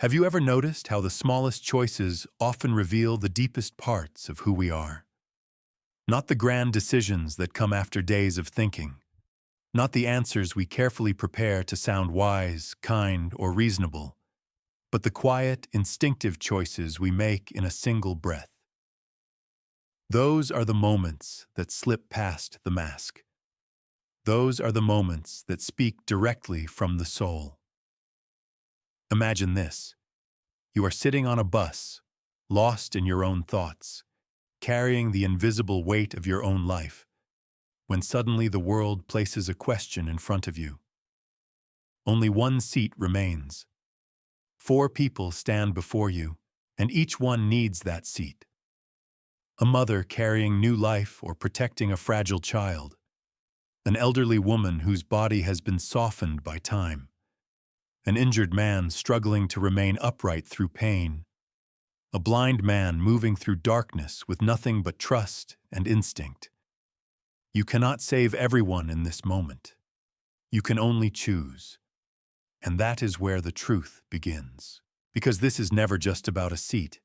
Have you ever noticed how the smallest choices often reveal the deepest parts of who we are? Not the grand decisions that come after days of thinking, not the answers we carefully prepare to sound wise, kind, or reasonable, but the quiet, instinctive choices we make in a single breath. Those are the moments that slip past the mask. Those are the moments that speak directly from the soul. Imagine this. You are sitting on a bus, lost in your own thoughts, carrying the invisible weight of your own life, when suddenly the world places a question in front of you. Only one seat remains. 4 people stand before you, and each one needs that seat. A mother carrying new life or protecting a fragile child. An elderly woman whose body has been softened by time. An injured man struggling to remain upright through pain. A blind man moving through darkness with nothing but trust and instinct. You cannot save everyone in this moment. You can only choose. And that is where the truth begins. Because this is never just about a seat.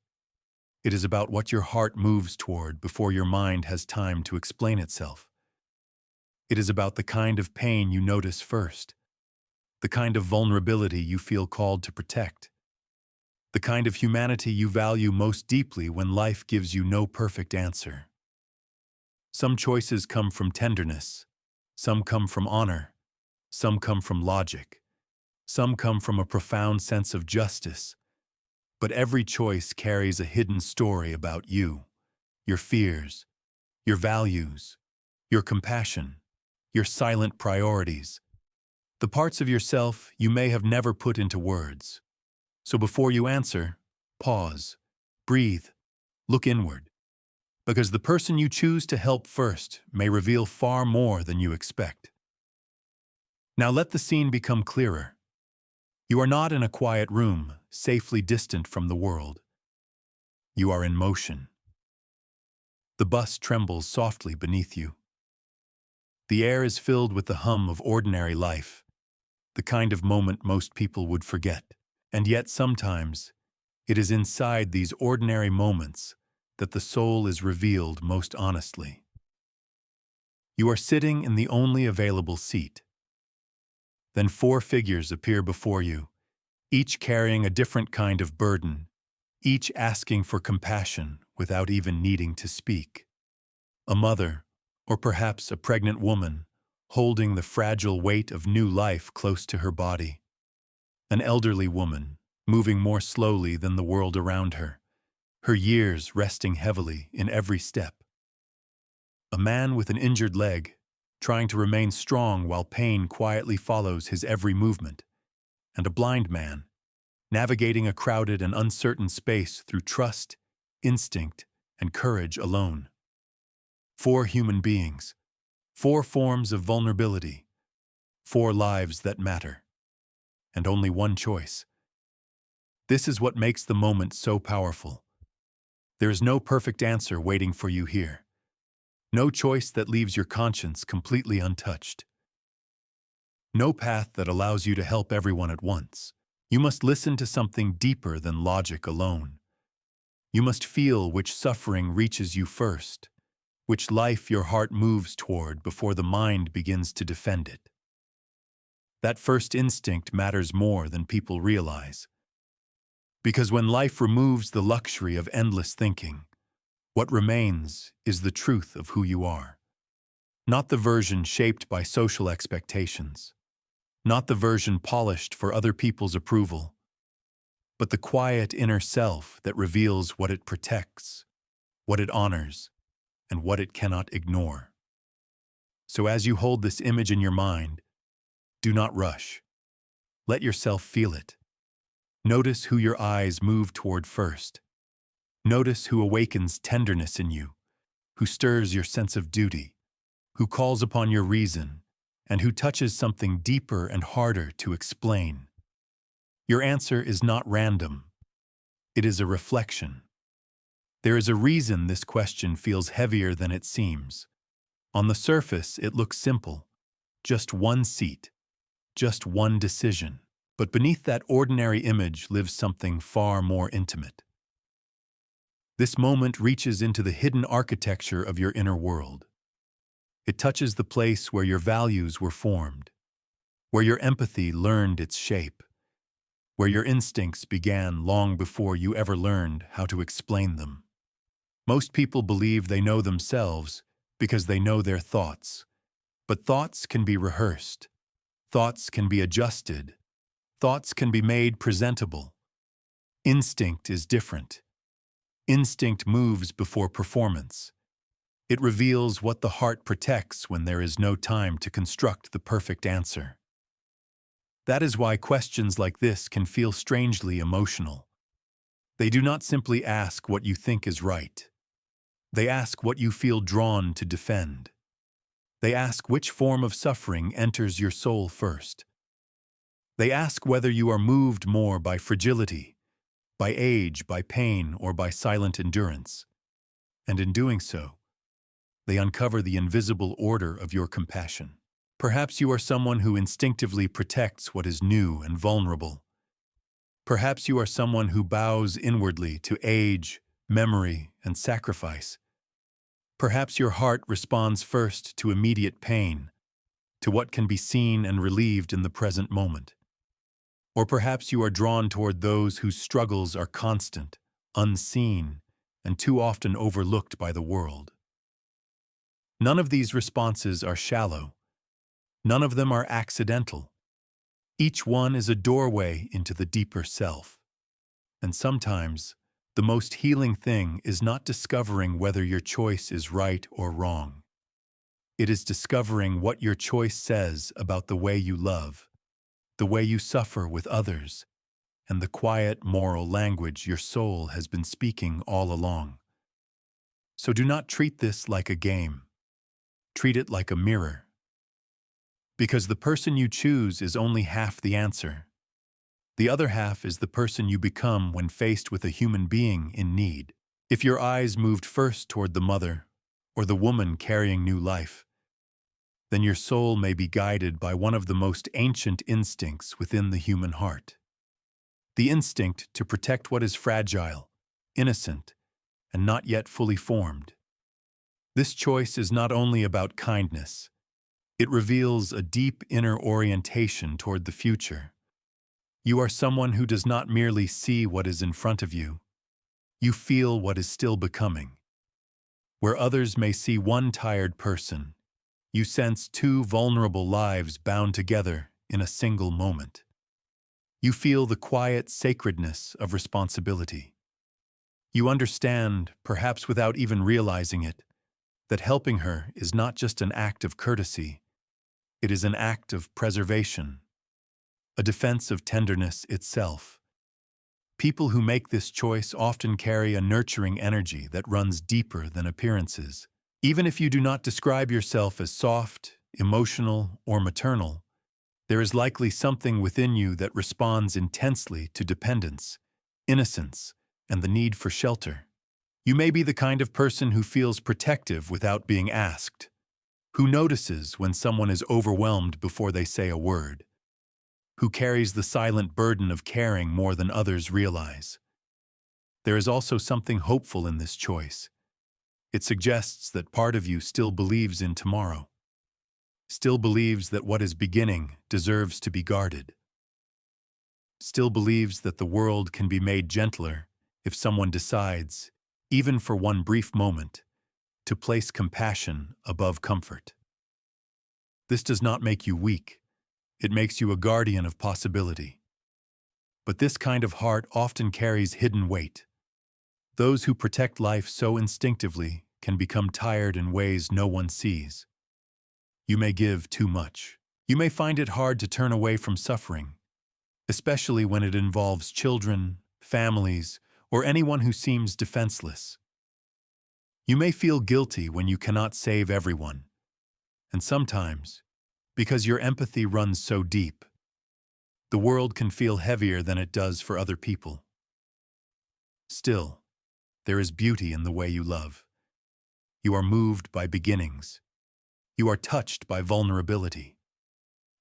It is about what your heart moves toward before your mind has time to explain itself. It is about the kind of pain you notice first. The kind of vulnerability you feel called to protect. The kind of humanity you value most deeply when life gives you no perfect answer. Some choices come from tenderness. Some come from honor. Some come from logic. Some come from a profound sense of justice. But every choice carries a hidden story about you, your fears, your values, your compassion, your silent priorities. The parts of yourself you may have never put into words. So before you answer, pause, breathe, look inward. Because the person you choose to help first may reveal far more than you expect. Now let the scene become clearer. You are not in a quiet room, safely distant from the world. You are in motion. The bus trembles softly beneath you. The air is filled with the hum of ordinary life. The kind of moment most people would forget. And yet sometimes, it is inside these ordinary moments that the soul is revealed most honestly. You are sitting in the only available seat. Then 4 figures appear before you, each carrying a different kind of burden, each asking for compassion without even needing to speak. A mother, or perhaps a pregnant woman, holding the fragile weight of new life close to her body. An elderly woman, moving more slowly than the world around her, her years resting heavily in every step. A man with an injured leg, trying to remain strong while pain quietly follows his every movement. And a blind man, navigating a crowded and uncertain space through trust, instinct, and courage alone. 4 human beings, 4 forms of vulnerability, 4 lives that matter, and only one choice. This is what makes the moment so powerful. There is no perfect answer waiting for you here. No choice that leaves your conscience completely untouched. No path that allows you to help everyone at once. You must listen to something deeper than logic alone. You must feel which suffering reaches you first, which life your heart moves toward before the mind begins to defend it. That first instinct matters more than people realize. Because when life removes the luxury of endless thinking, what remains is the truth of who you are. Not the version shaped by social expectations, not the version polished for other people's approval, but the quiet inner self that reveals what it protects, what it honors, and what it cannot ignore. So as you hold this image in your mind, do not rush. Let yourself feel it. Notice who your eyes move toward first. Notice who awakens tenderness in you, who stirs your sense of duty, who calls upon your reason, and who touches something deeper and harder to explain. Your answer is not random. It is a reflection. There is a reason this question feels heavier than it seems. On the surface, it looks simple. Just one seat. Just one decision. But beneath that ordinary image lives something far more intimate. This moment reaches into the hidden architecture of your inner world. It touches the place where your values were formed, where your empathy learned its shape, where your instincts began long before you ever learned how to explain them. Most people believe they know themselves because they know their thoughts. But thoughts can be rehearsed. Thoughts can be adjusted. Thoughts can be made presentable. Instinct is different. Instinct moves before performance. It reveals what the heart protects when there is no time to construct the perfect answer. That is why questions like this can feel strangely emotional. They do not simply ask what you think is right. They ask what you feel drawn to defend. They ask which form of suffering enters your soul first. They ask whether you are moved more by fragility, by age, by pain, or by silent endurance. And in doing so, they uncover the invisible order of your compassion. Perhaps you are someone who instinctively protects what is new and vulnerable. Perhaps you are someone who bows inwardly to age, memory, and sacrifice. Perhaps your heart responds first to immediate pain, to what can be seen and relieved in the present moment. Or perhaps you are drawn toward those whose struggles are constant, unseen, and too often overlooked by the world. None of these responses are shallow. None of them are accidental. Each one is a doorway into the deeper self. And sometimes, the most healing thing is not discovering whether your choice is right or wrong. It is discovering what your choice says about the way you love, the way you suffer with others, and the quiet moral language your soul has been speaking all along. So do not treat this like a game. Treat it like a mirror. Because the person you choose is only half the answer. The other half is the person you become when faced with a human being in need. If your eyes moved first toward the mother, or the woman carrying new life, then your soul may be guided by one of the most ancient instincts within the human heart. The instinct to protect what is fragile, innocent, and not yet fully formed. This choice is not only about kindness. It reveals a deep inner orientation toward the future. You are someone who does not merely see what is in front of you. You feel what is still becoming. Where others may see one tired person, you sense two vulnerable lives bound together in a single moment. You feel the quiet sacredness of responsibility. You understand, perhaps without even realizing it, that helping her is not just an act of courtesy. It is an act of preservation, a defense of tenderness itself. People who make this choice often carry a nurturing energy that runs deeper than appearances. Even if you do not describe yourself as soft, emotional, or maternal, there is likely something within you that responds intensely to dependence, innocence, and the need for shelter. You may be the kind of person who feels protective without being asked, who notices when someone is overwhelmed before they say a word, who carries the silent burden of caring more than others realize. There is also something hopeful in this choice. It suggests that part of you still believes in tomorrow, still believes that what is beginning deserves to be guarded, still believes that the world can be made gentler if someone decides, even for one brief moment, to place compassion above comfort. This does not make you weak. It makes you a guardian of possibility. But this kind of heart often carries hidden weight. Those who protect life so instinctively can become tired in ways no one sees. You may give too much. You may find it hard to turn away from suffering, especially when it involves children, families, or anyone who seems defenseless. You may feel guilty when you cannot save everyone, and sometimes, because your empathy runs so deep, the world can feel heavier than it does for other people. Still, there is beauty in the way you love. You are moved by beginnings. You are touched by vulnerability.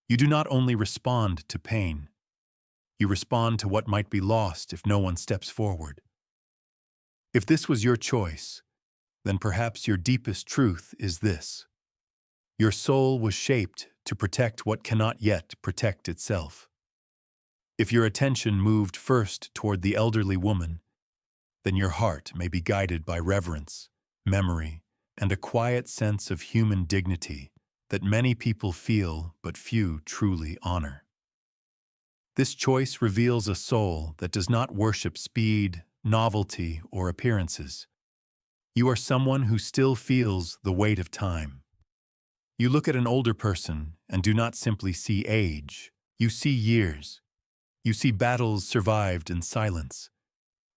You do not only respond to pain, You respond to what might be lost if no one steps forward. If this was your choice, then perhaps your deepest truth is this. Your soul was shaped to protect what cannot yet protect itself. If your attention moved first toward the elderly woman, then your heart may be guided by reverence, memory, and a quiet sense of human dignity that many people feel but few truly honor. This choice reveals a soul that does not worship speed, novelty, or appearances. You are someone who still feels the weight of time. You look at an older person and do not simply see age. You see years. You see battles survived in silence.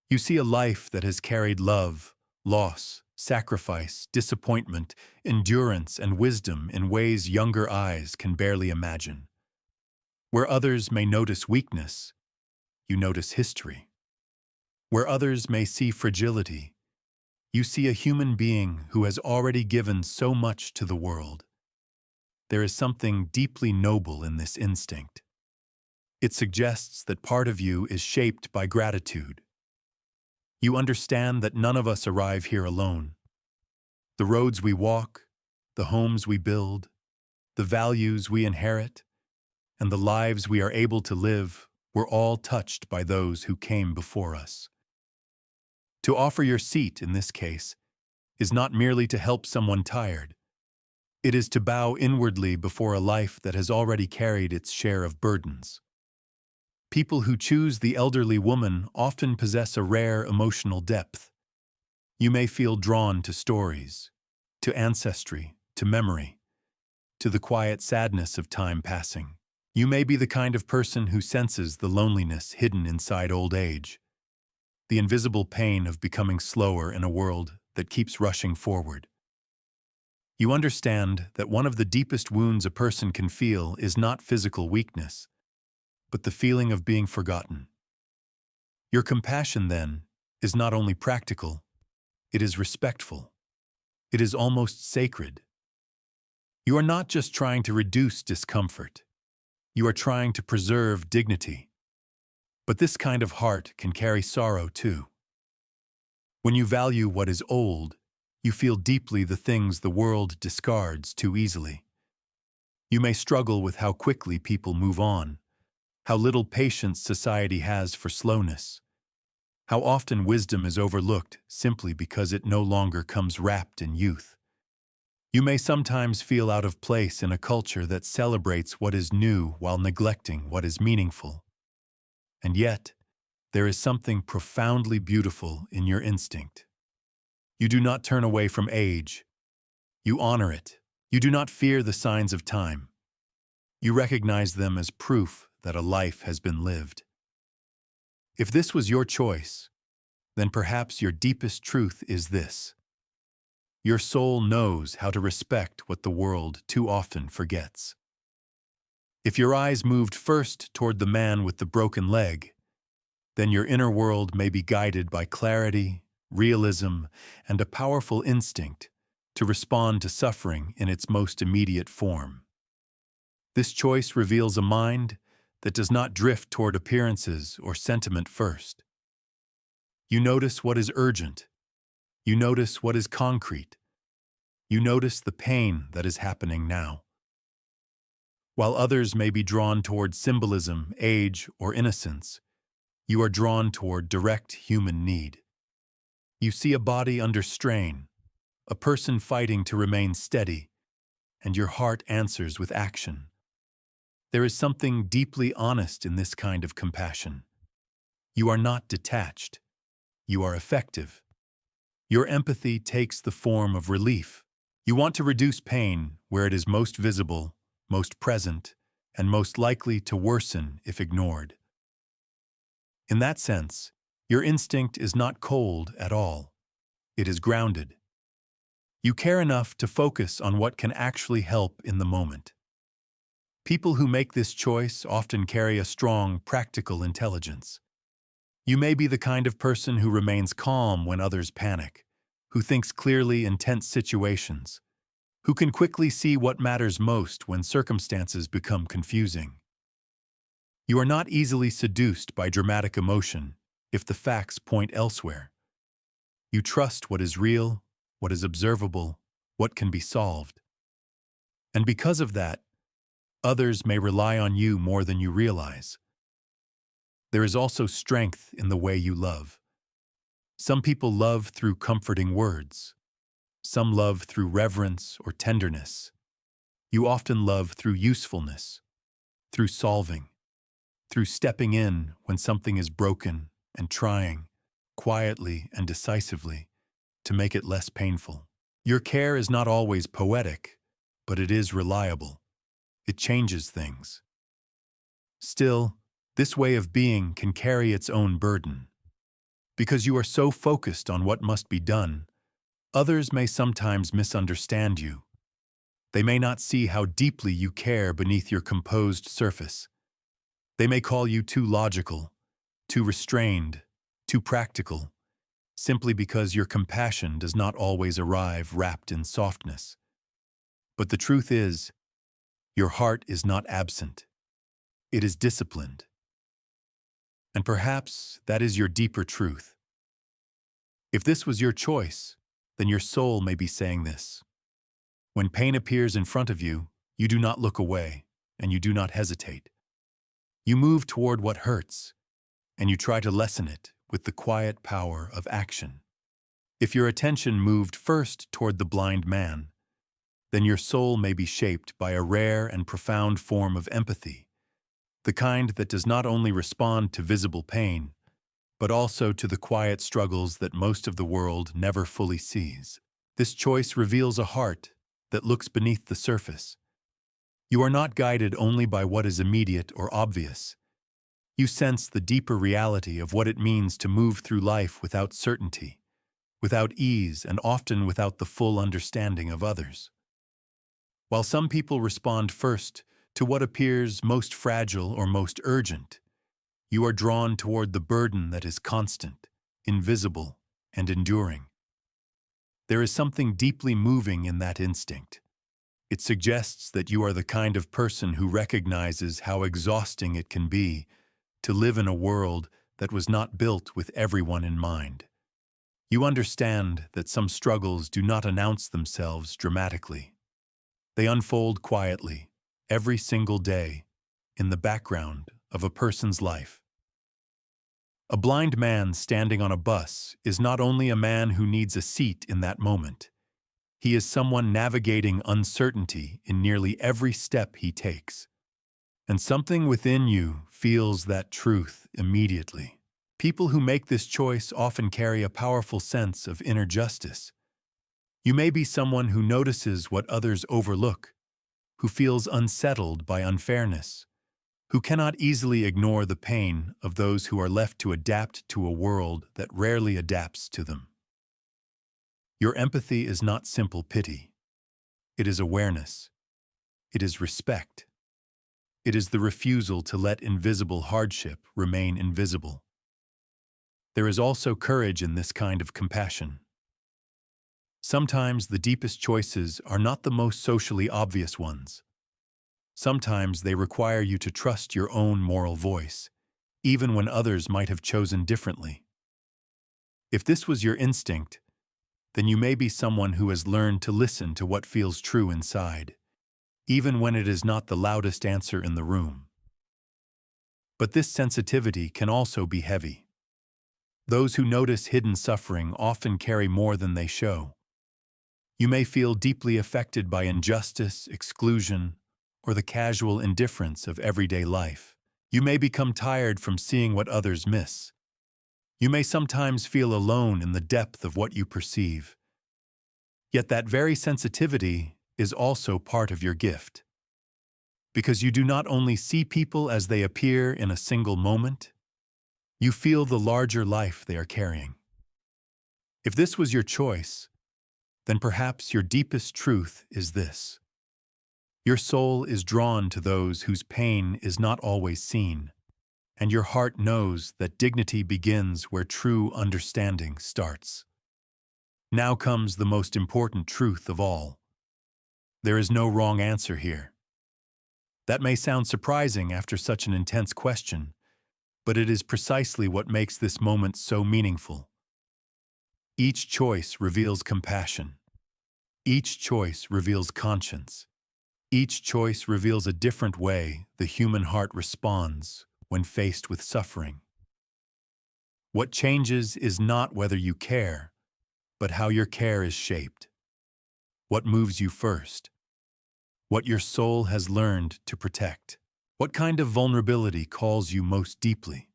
You see a life that has carried love, loss, sacrifice, disappointment, endurance, and wisdom in ways younger eyes can barely imagine. Where others may notice weakness, you notice history. Where others may see fragility, you see a human being who has already given so much to the world. There is something deeply noble in this instinct. It suggests that part of you is shaped by gratitude. You understand that none of us arrive here alone. The roads we walk, the homes we build, the values we inherit, and the lives we are able to live were all touched by those who came before us. To offer your seat in this case is not merely to help someone tired. It is to bow inwardly before a life that has already carried its share of burdens. People who choose the elderly woman often possess a rare emotional depth. You may feel drawn to stories, to ancestry, to memory, to the quiet sadness of time passing. You may be the kind of person who senses the loneliness hidden inside old age, the invisible pain of becoming slower in a world that keeps rushing forward. You understand that one of the deepest wounds a person can feel is not physical weakness, but the feeling of being forgotten. Your compassion, then, is not only practical, it is respectful. It is almost sacred. You are not just trying to reduce discomfort. You are trying to preserve dignity. But this kind of heart can carry sorrow too. When you value what is old, you feel deeply the things the world discards too easily. You may struggle with how quickly people move on, how little patience society has for slowness, how often wisdom is overlooked simply because it no longer comes wrapped in youth. You may sometimes feel out of place in a culture that celebrates what is new while neglecting what is meaningful. And yet, there is something profoundly beautiful in your instinct. You do not turn away from age. You honor it. You do not fear the signs of time. You recognize them as proof that a life has been lived. If this was your choice, then perhaps your deepest truth is this. Your soul knows how to respect what the world too often forgets. If your eyes moved first toward the man with the broken leg, then your inner world may be guided by clarity, realism, and a powerful instinct to respond to suffering in its most immediate form. This choice reveals a mind that does not drift toward appearances or sentiment first. You notice what is urgent. You notice what is concrete. You notice the pain that is happening now. While others may be drawn toward symbolism, age, or innocence, you are drawn toward direct human need. You see a body under strain, a person fighting to remain steady, and your heart answers with action. There is something deeply honest in this kind of compassion. You are not detached. You are effective. Your empathy takes the form of relief. You want to reduce pain where it is most visible, most present, and most likely to worsen if ignored. In that sense, your instinct is not cold at all. It is grounded. You care enough to focus on what can actually help in the moment. People who make this choice often carry a strong, practical intelligence. You may be the kind of person who remains calm when others panic, who thinks clearly in tense situations, who can quickly see what matters most when circumstances become confusing. You are not easily seduced by dramatic emotion if the facts point elsewhere. You trust what is real, what is observable, what can be solved. And because of that, others may rely on you more than you realize. There is also strength in the way you love. Some people love through comforting words. Some love through reverence or tenderness. You often love through usefulness, through solving, through stepping in when something is broken and trying, quietly and decisively, to make it less painful. Your care is not always poetic, but it is reliable. It changes things. Still, this way of being can carry its own burden. Because you are so focused on what must be done, others may sometimes misunderstand you. They may not see how deeply you care beneath your composed surface. They may call you too logical, too restrained, too practical, simply because your compassion does not always arrive wrapped in softness. But the truth is, your heart is not absent. It is disciplined. And perhaps that is your deeper truth. If this was your choice, then your soul may be saying this. When pain appears in front of you, you do not look away, and you do not hesitate. You move toward what hurts, and you try to lessen it with the quiet power of action. If your attention moved first toward the blind man, then your soul may be shaped by a rare and profound form of empathy, the kind that does not only respond to visible pain, but also to the quiet struggles that most of the world never fully sees. This choice reveals a heart that looks beneath the surface. You are not guided only by what is immediate or obvious. You sense the deeper reality of what it means to move through life without certainty, without ease, and often without the full understanding of others. While some people respond first to what appears most fragile or most urgent, you are drawn toward the burden that is constant, invisible, and enduring. There is something deeply moving in that instinct. It suggests that you are the kind of person who recognizes how exhausting it can be to live in a world that was not built with everyone in mind. You understand that some struggles do not announce themselves dramatically. They unfold quietly, every single day, in the background of a person's life. A blind man standing on a bus is not only a man who needs a seat in that moment. He is someone navigating uncertainty in nearly every step he takes. And something within you feels that truth immediately. People who make this choice often carry a powerful sense of inner justice. You may be someone who notices what others overlook, who feels unsettled by unfairness, who cannot easily ignore the pain of those who are left to adapt to a world that rarely adapts to them. Your empathy is not simple pity. It is awareness. It is respect. It is the refusal to let invisible hardship remain invisible. There is also courage in this kind of compassion. Sometimes the deepest choices are not the most socially obvious ones. Sometimes they require you to trust your own moral voice, even when others might have chosen differently. If this was your instinct, then you may be someone who has learned to listen to what feels true inside, even when it is not the loudest answer in the room. But this sensitivity can also be heavy. Those who notice hidden suffering often carry more than they show. You may feel deeply affected by injustice, exclusion, or the casual indifference of everyday life. You may become tired from seeing what others miss. You may sometimes feel alone in the depth of what you perceive. Yet that very sensitivity is also part of your gift. Because you do not only see people as they appear in a single moment, you feel the larger life they are carrying. If this was your choice, then perhaps your deepest truth is this. Your soul is drawn to those whose pain is not always seen, and your heart knows that dignity begins where true understanding starts. Now comes the most important truth of all. There is no wrong answer here. That may sound surprising after such an intense question, but it is precisely what makes this moment so meaningful. Each choice reveals compassion. Each choice reveals conscience. Each choice reveals a different way the human heart responds when faced with suffering. What changes is not whether you care, but how your care is shaped. What moves you first? What your soul has learned to protect? What kind of vulnerability calls you most deeply?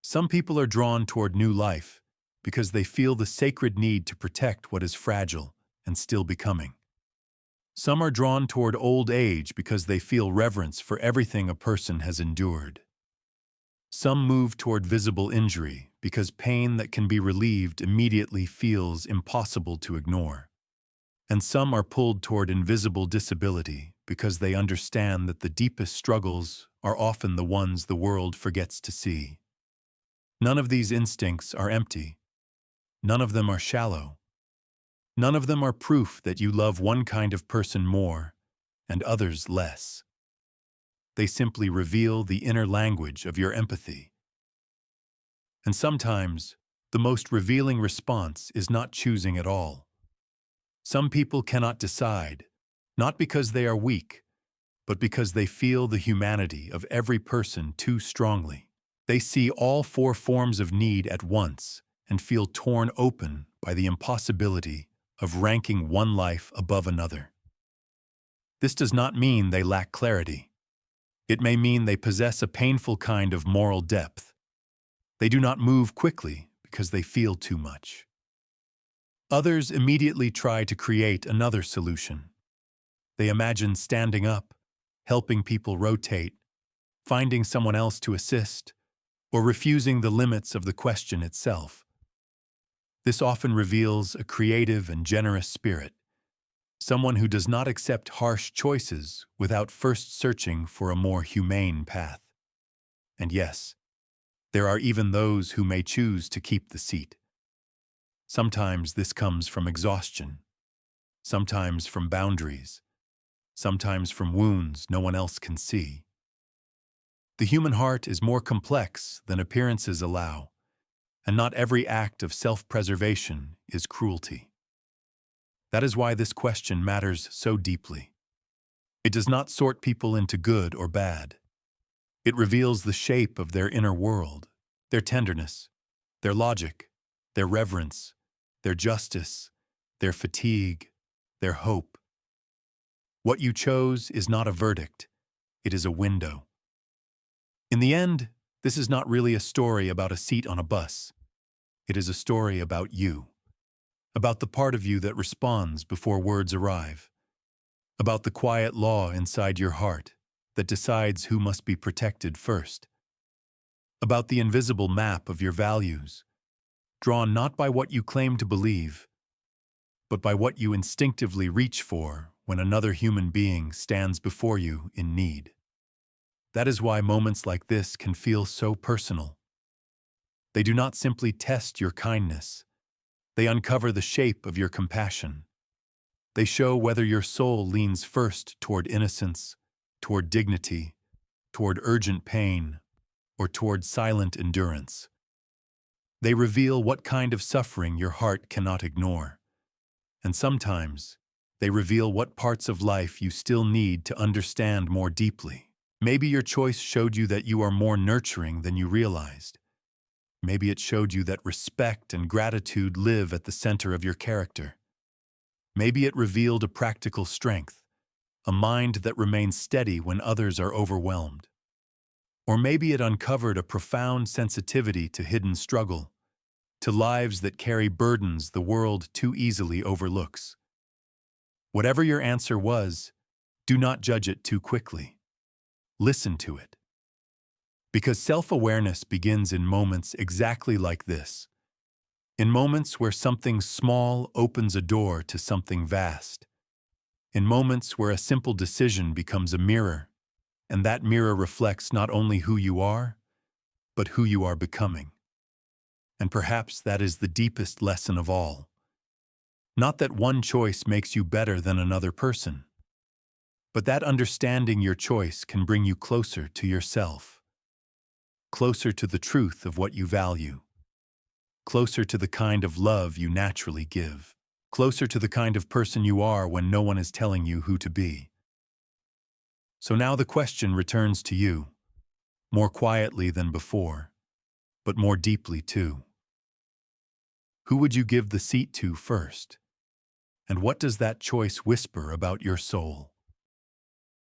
Some people are drawn toward new life because they feel the sacred need to protect what is fragile and still becoming. Some are drawn toward old age because they feel reverence for everything a person has endured. Some move toward visible injury because pain that can be relieved immediately feels impossible to ignore. And some are pulled toward invisible disability because they understand that the deepest struggles are often the ones the world forgets to see. None of these instincts are empty. None of them are shallow. None of them are proof that you love one kind of person more and others less. They simply reveal the inner language of your empathy. And sometimes, the most revealing response is not choosing at all. Some people cannot decide, not because they are weak, but because they feel the humanity of every person too strongly. They see all four forms of need at once and feel torn open by the impossibility of ranking one life above another. This does not mean they lack clarity. It may mean they possess a painful kind of moral depth. They do not move quickly because they feel too much. Others immediately try to create another solution. They imagine standing up, helping people rotate, finding someone else to assist, or refusing the limits of the question itself. This often reveals a creative and generous spirit, someone who does not accept harsh choices without first searching for a more humane path. And yes, there are even those who may choose to keep the seat. Sometimes this comes from exhaustion, sometimes from boundaries, sometimes from wounds no one else can see. The human heart is more complex than appearances allow, and not every act of self-preservation is cruelty. That is why this question matters so deeply. It does not sort people into good or bad. It reveals the shape of their inner world, their tenderness, their logic, their reverence, their justice, their fatigue, their hope. What you chose is not a verdict, it is a window. In the end, this is not really a story about a seat on a bus. It is a story about you, about the part of you that responds before words arrive, about the quiet law inside your heart that decides who must be protected first, about the invisible map of your values, drawn not by what you claim to believe, but by what you instinctively reach for when another human being stands before you in need. That is why moments like this can feel so personal. They do not simply test your kindness. They uncover the shape of your compassion. They show whether your soul leans first toward innocence, toward dignity, toward urgent pain, or toward silent endurance. They reveal what kind of suffering your heart cannot ignore. And sometimes, they reveal what parts of life you still need to understand more deeply. Maybe your choice showed you that you are more nurturing than you realized. Maybe it showed you that respect and gratitude live at the center of your character. Maybe it revealed a practical strength, a mind that remains steady when others are overwhelmed. Or maybe it uncovered a profound sensitivity to hidden struggle, to lives that carry burdens the world too easily overlooks. Whatever your answer was, do not judge it too quickly. Listen to it. Because self-awareness begins in moments exactly like this. In moments where something small opens a door to something vast. In moments where a simple decision becomes a mirror, and that mirror reflects not only who you are, but who you are becoming. And perhaps that is the deepest lesson of all. Not that one choice makes you better than another person, But that understanding your choice can bring you closer to yourself, closer to the truth of what you value, closer to the kind of love you naturally give, closer to the kind of person you are when no one is telling you who to be. So now the question returns to you, more quietly than before, but more deeply too. Who would you give the seat to first? And what does that choice whisper about your soul?